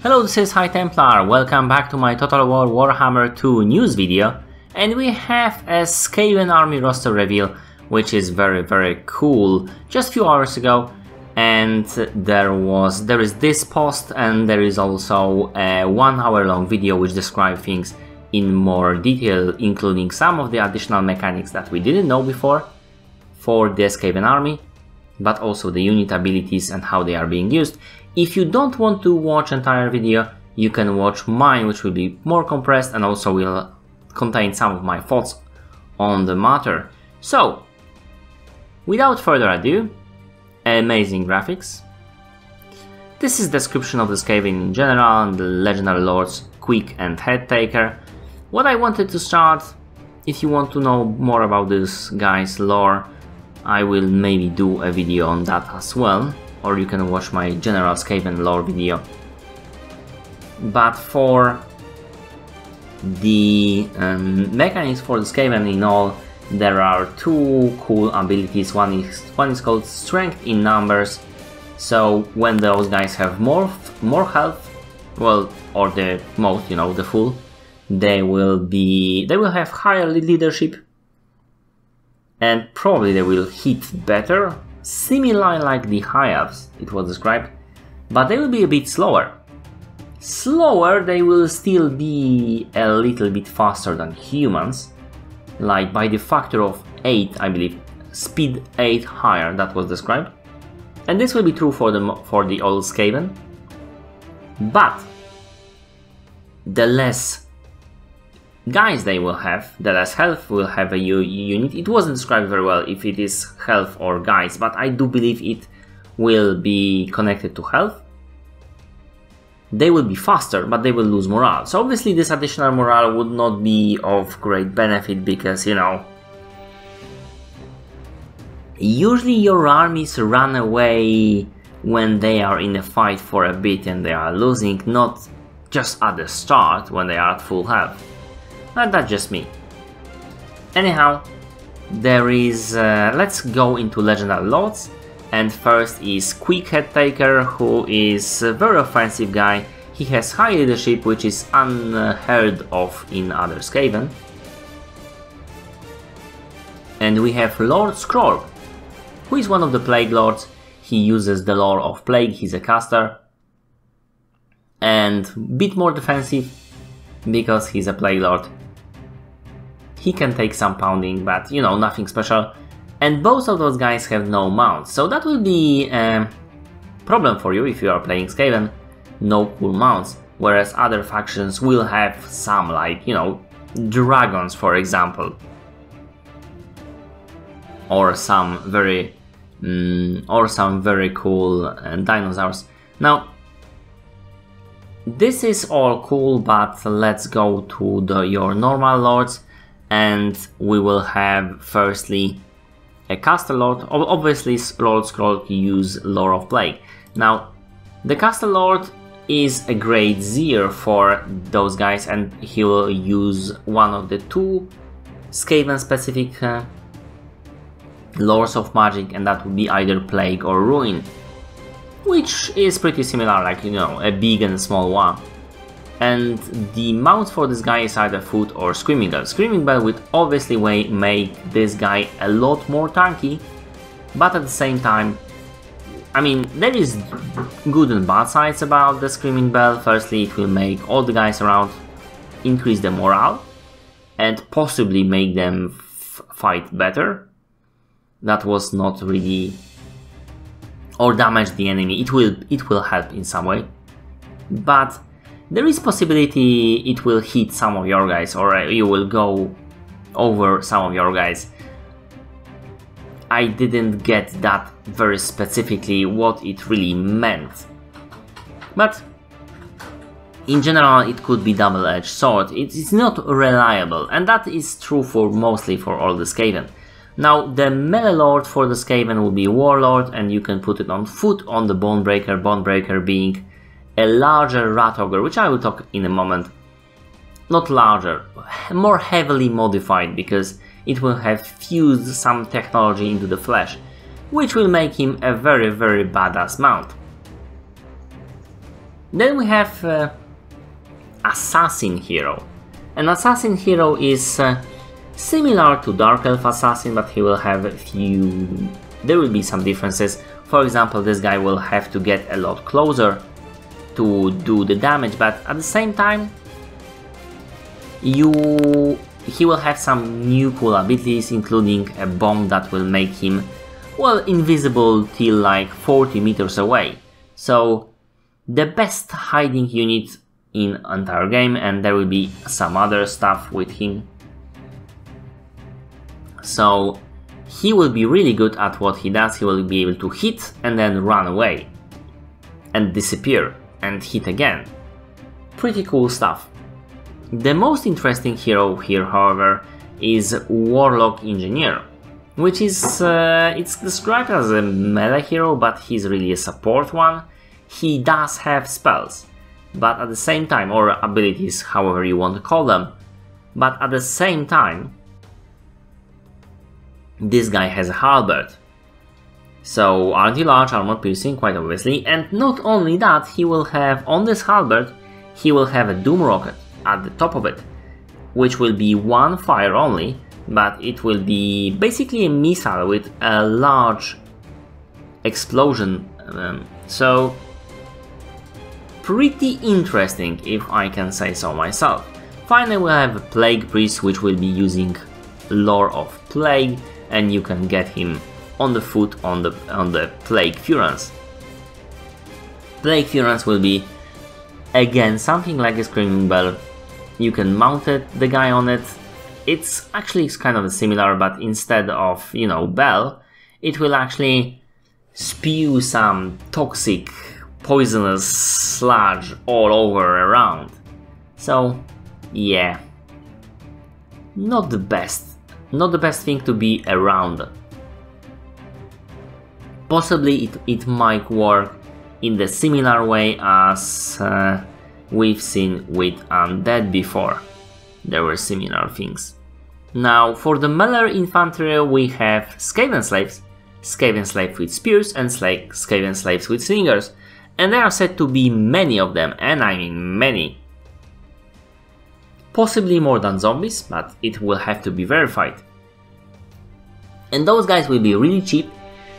Hello, this is High Templar, welcome back to my Total War Warhammer II news video, and we have a Skaven army roster reveal, which is very cool, just a few hours ago, and there is this post and there is also a 1 hour long video which describes things in more detail, including some of the additional mechanics that we didn't know before for the Skaven army, but also the unit abilities and how they are being used. If you don't want to watch entire video, you can watch mine, which will be more compressed and also will contain some of my thoughts on the matter. So, without further ado, amazing graphics. This is description of the Skaven in general and the legendary lords Quick and Head Taker. What I wanted to start, if you want to know more about this guy's lore, I will maybe do a video on that as well, or you can watch my general Skaven lore video. But for the mechanics for the Skaven in all, there are two cool abilities. One is called Strength in Numbers. So when those guys have more health, well, or the most, you know, the full, they will have higher leadership, and probably they will hit better, similar like the High Elves it was described, but they will be a bit slower. They will still be a little bit faster than humans, like by the factor of 8, I believe, speed 8 higher, that was described. And this will be true for the old Skaven, but the less guys they will have, the less health will have a unit. It wasn't described very well if it is health or guys, but I do believe it will be connected to health. They will be faster, but they will lose morale. So obviously this additional morale would not be of great benefit because, you know, usually your armies run away when they are in a fight for a bit and they are losing, not just at the start when they are at full health. But that's just me. Anyhow, there is... let's go into legendary lords. And first is Quick Head Taker, who is a very offensive guy. He has high leadership, which is unheard of in other Skaven. And we have Lord Skrorg, who is one of the Plague Lords. He uses the lore of Plague, he's a caster. And a bit more defensive, because he's a Plague Lord. He can take some pounding, but you know, nothing special. And both of those guys have no mounts, so that will be a problem for you if you are playing Skaven. No cool mounts, whereas other factions will have some, like, you know, dragons for example. Or some very cool dinosaurs. Now, this is all cool, but let's go to your normal lords. And we will have firstly a caster lord. Obviously Lord Skrorg use lore of Plague. Now the caster lord is a great Seer for those guys, and he will use one of the two Skaven specific lores of magic, and that would be either Plague or Ruin, which is pretty similar, like, you know, a big and small one. And the mount for this guy is either Foot or Screaming Bell. Screaming Bell would obviously make this guy a lot more tanky, but at the same time, I mean, there is good and bad sides about the Screaming Bell. Firstly, it will make all the guys around increase the morale and possibly make them fight better. That was not really... or damage the enemy. It will help in some way, but there is possibility it will hit some of your guys, or you will go over some of your guys. I didn't get that very specifically what it really meant, but in general it could be double-edged sword. It's not reliable, and that is true for mostly for all the Skaven. Now the melee lord for the Skaven will be Warlord, and you can put it on foot on the Bonebreaker, Bonebreaker being a larger rat ogre, which I will talk in a moment. Not larger, more heavily modified, because it will have fused some technology into the flesh, which will make him a very badass mount. Then we have Assassin Hero. An Assassin Hero is similar to Dark Elf Assassin, but he will have there will be some differences. For example, this guy will have to get a lot closer to do the damage, but at the same time he will have some new cool abilities, including a bomb that will make him, well, invisible till like 40 meters away. So the best hiding unit in entire game, and there will be some other stuff with him. So he will be really good at what he does. He will be able to hit and then run away and disappear and hit again. Pretty cool stuff. The most interesting hero here, however, is Warlock Engineer, which is it's described as a melee hero, but he's really a support one. He does have spells, but at the same time, or abilities, however you want to call them, but at the same time this guy has a halberd. So anti-large, armor piercing, quite obviously, and not only that, he will have on this halberd, he will have a doom rocket at the top of it, which will be one fire only, but it will be basically a missile with a large explosion. So pretty interesting, if I can say so myself. Finally, we have a Plague Priest, which will be using Lore of Plague, and you can get him on the foot on the Plague Furence. Plague Furence will be again something like a Screaming Bell. You can mount the guy on it. It's actually kind of similar, but instead of, you know, bell, it will actually spew some toxic, poisonous sludge all over around. So yeah, not the best thing to be around. Possibly it might work in the similar way as we've seen with Undead before. There were similar things. Now for the melee infantry we have Skaven Slaves, Skaven Slaves with spears and Skaven Slaves with slingers, and there are said to be many of them, and I mean many. Possibly more than zombies, but it will have to be verified. And those guys will be really cheap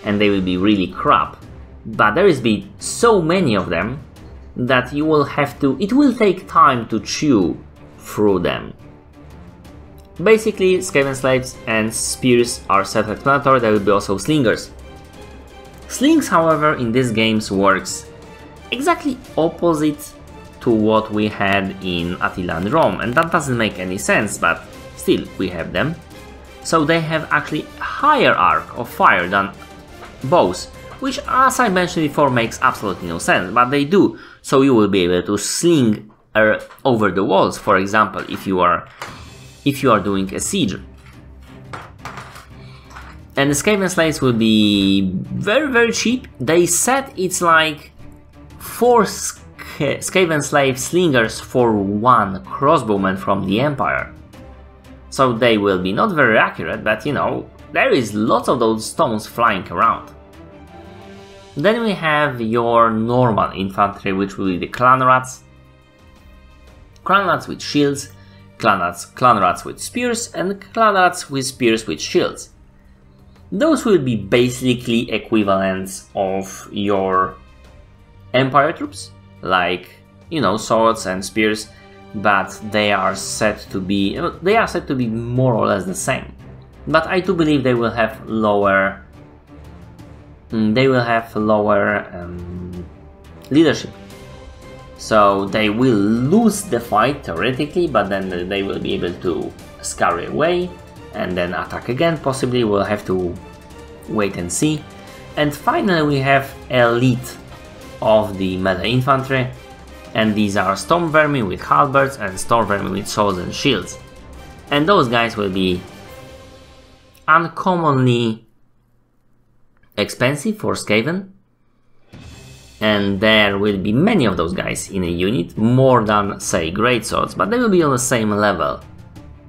and they will be really crap, but there is be so many of them that you will have to, it will take time to chew through them. Basically, Skaven Slaves and spears are self-explanatory. There will be also slingers. Slings, however, in these games works exactly opposite to what we had in Attila and Rome, and that doesn't make any sense, but still we have them. So they have actually higher arc of fire than bows, which, as I mentioned before, makes absolutely no sense, but they do. So you will be able to sling over the walls, for example, if you are doing a siege. And the Skaven Slaves will be very, very cheap. They said it's like 4 Skaven Slave slingers for 1 crossbowman from the Empire. So they will be not very accurate, but you know, there is lots of those stones flying around. Then we have your normal infantry, which will be the Clan Rats. Clan Rats with shields, Clan Rats with spears, and Clan Rats with spears with shields. Those will be basically equivalents of your Empire troops, like, you know, swords and spears, but they are said to be more or less the same. But I do believe they will have lower leadership. So they will lose the fight theoretically, but then they will be able to scurry away and then attack again. Possibly we'll have to wait and see. And finally we have elite of the melee infantry, and these are Storm Vermin with halberds and Storm Vermin with swords and shields. And those guys will be uncommonly expensive for Skaven, and there will be many of those guys in a unit, more than, say, greatswords, but they will be on the same level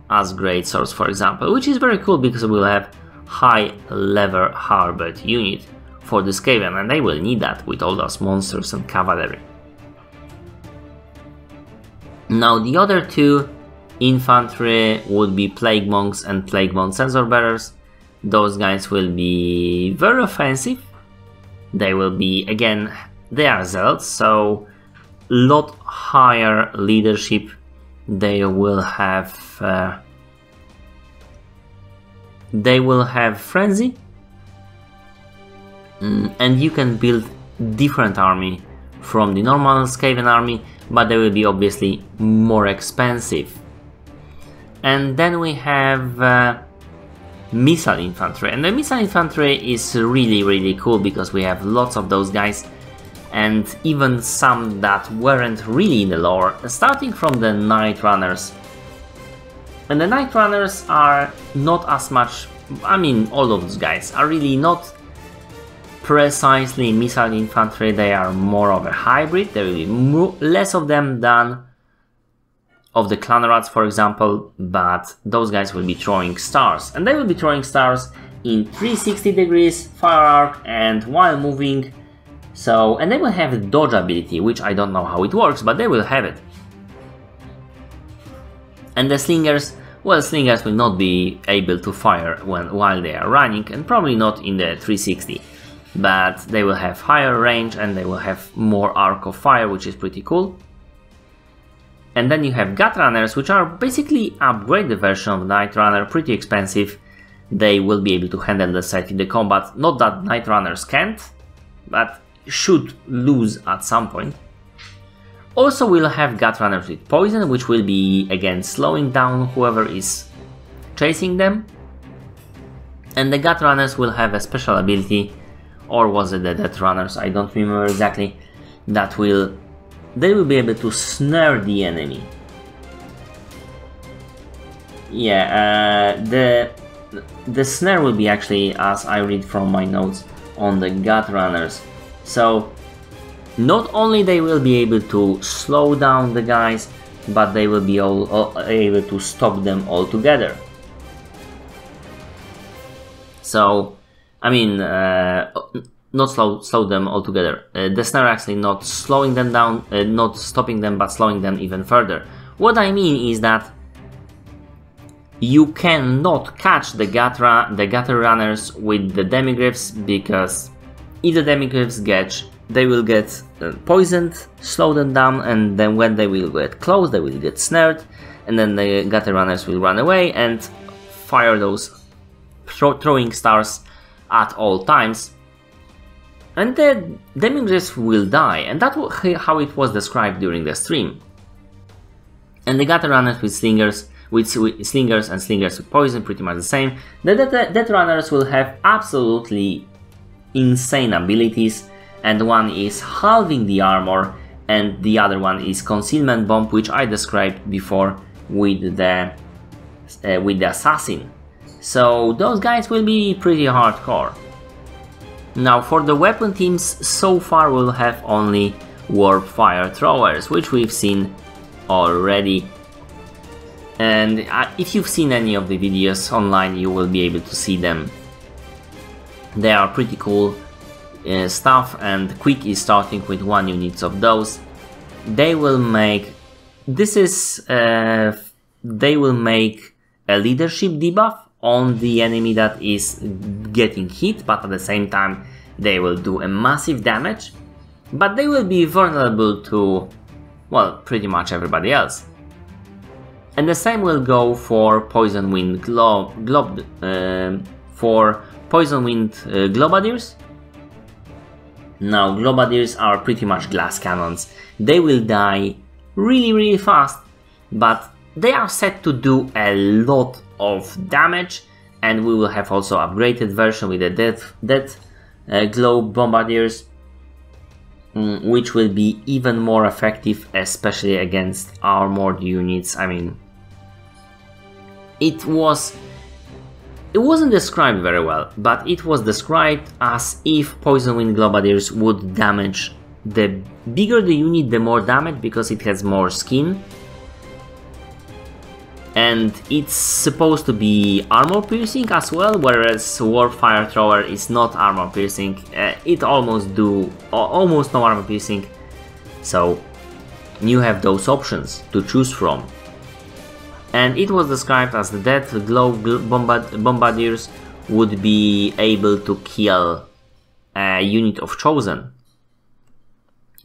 as greatswords, for example, which is very cool because we'll have high level halberd unit for the Skaven, and they will need that with all those monsters and cavalry. Now the other two infantry would be Plague Monks and Plague Monk Sensor Bearers. Those guys will be very offensive. They will be, again, they are zealots, so lot higher leadership. They will have frenzy, and you can build different army from the normal Skaven army, but they will be obviously more expensive. And then we have missile infantry, and the missile infantry is really cool because we have lots of those guys, and even some that weren't really in the lore, starting from the Night Runners. And the Night Runners are not as much, I mean, all of those guys are really not precisely missile infantry, they are more of a hybrid. There will be less of them than of the clan rats, for example, but those guys will be throwing stars, and they will be throwing stars in 360 degrees, fire arc, and while moving. So, and they will have the dodge ability, which I don't know how it works, but they will have it. And the slingers, well, slingers will not be able to fire while they are running, and probably not in the 360, but they will have higher range and they will have more arc of fire, which is pretty cool. And then you have Gut Runners, which are basically upgraded version of Night Runner, pretty expensive. They will be able to handle the set in the combat. Not that Night Runners can't, but should lose at some point. Also we'll have Gut Runners with poison, which will be again slowing down whoever is chasing them. And the Gut Runners will have a special ability, or was it the Death Runners, I don't remember exactly, that they will be able to snare the enemy. Yeah, the snare will be actually, as I read from my notes, on the Gut Runners. So not only they will be able to slow down the guys, but they will be able to stop them altogether. So, I mean, not slow them altogether. The snare actually not slowing them down, not stopping them, but slowing them even further. What I mean is that you cannot catch the gutter runners with the demigryphs, because if the demigryphs they will get poisoned, slow them down, and then when they will get close, they will get snared, and then the gutter runners will run away and fire those throwing stars at all times. And the demigryphs will die, and that's how it was described during the stream. And the gutter runners with slingers, and slingers with poison, pretty much the same. The death runners will have absolutely insane abilities, and one is halving the armor, and the other one is concealment bomb, which I described before with the assassin. So those guys will be pretty hardcore. Now for the weapon teams, so far we'll have only warp fire throwers, which we've seen already. And if you've seen any of the videos online, you will be able to see them. They are pretty cool stuff, and Quick is starting with 1 unit of those. They will make they will make a leadership debuff on the enemy that is getting hit, but at the same time they will do a massive damage, but they will be vulnerable to, well, pretty much everybody else. And the same will go for Poison Wind Globadiers. Now Globadiers are pretty much glass cannons. They will die really fast, but they are set to do a lot of damage, and we will have also upgraded version with the death glow bombardiers, which will be even more effective, especially against armored units. I mean, it wasn't described very well, but it was described as if Poison Wind Globadiers would damage. The bigger the unit, the more damage, because it has more skin. And it's supposed to be armor piercing as well, whereas Warp Fire Thrower is not armor piercing. It almost no armor piercing. So you have those options to choose from. And it was described as the dead glow bombardiers would be able to kill a unit of chosen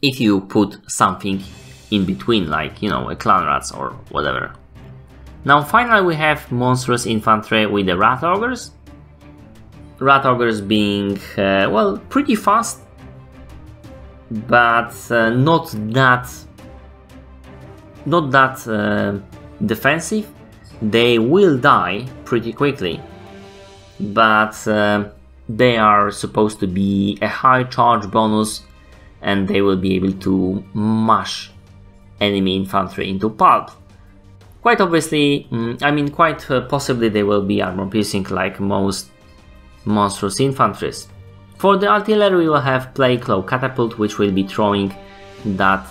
if you put something in between, like, you know, a clan rats or whatever. Now finally we have monstrous infantry with the rat ogres. Rat ogres being, well, pretty fast, but not that defensive. They will die pretty quickly, but they are supposed to be a high charge bonus, and they will be able to mash enemy infantry into pulp. Quite obviously, quite possibly they will be armor piercing like most monstrous infantries. For the artillery we will have Plague Claw Catapult, which will be throwing that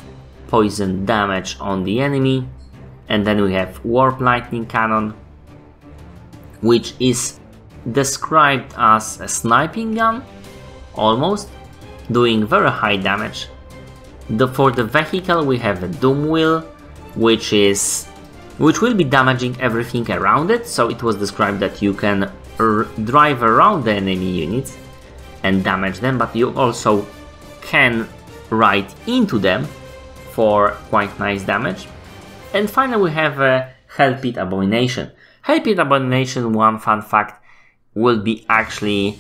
poison damage on the enemy. And then we have Warp Lightning Cannon, which is described as a sniping gun, almost, doing very high damage. For the vehicle we have a Doom Wheel, which will be damaging everything around it. So it was described that you can drive around the enemy units and damage them, but you also can ride into them for quite nice damage. And finally we have a Hell Pit Abomination. Hell Pit Abomination, one fun fact, will be actually...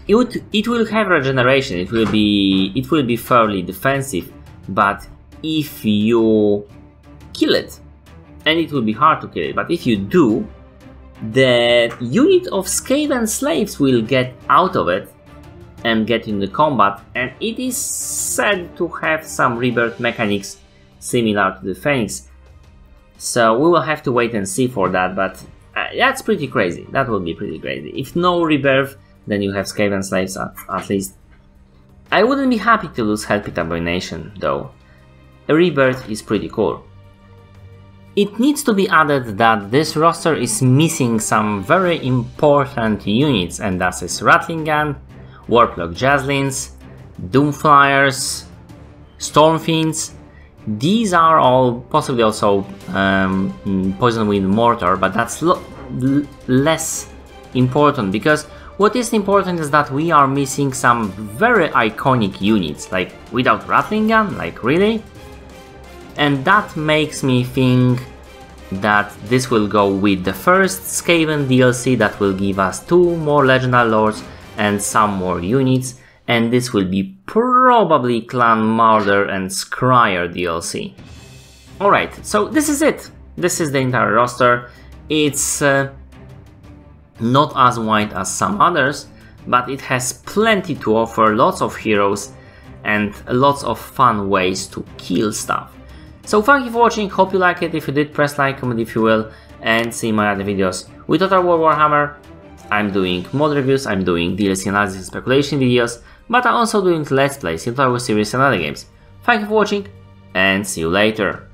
It will have regeneration, it will be fairly defensive, but if you kill it, and it will be hard to kill it, but if you do, the unit of Skaven slaves will get out of it and get into combat, and it is said to have some rebirth mechanics similar to the Phoenix. So we will have to wait and see for that, but that's pretty crazy. That will be pretty crazy. If no rebirth, then you have Skaven slaves at least. I wouldn't be happy to lose Hell Pit Abomination though. A rebirth is pretty cool. It needs to be added that this roster is missing some very important units, and that is Rattling Gun, Warplock Jazzlins, Doomflyers, Stormfiends. These are all possibly also Poison Wind Mortar, but that's less important, because what is important is that we are missing some very iconic units, like without Rattling Gun, like really? And that makes me think that this will go with the first Skaven DLC that will give us 2 more Legendary Lords and some more units, and this will be probably Clan Murder and Scryer DLC. Alright, so this is it. This is the entire roster. It's not as wide as some others, but it has plenty to offer, lots of heroes and lots of fun ways to kill stuff. So thank you for watching, hope you like it. If you did, press like, comment if you will, and see my other videos. With Total War Warhammer, I'm doing mod reviews, I'm doing DLC analysis and speculation videos, but I'm also doing Let's Plays in Total War series and other games. Thank you for watching, and see you later.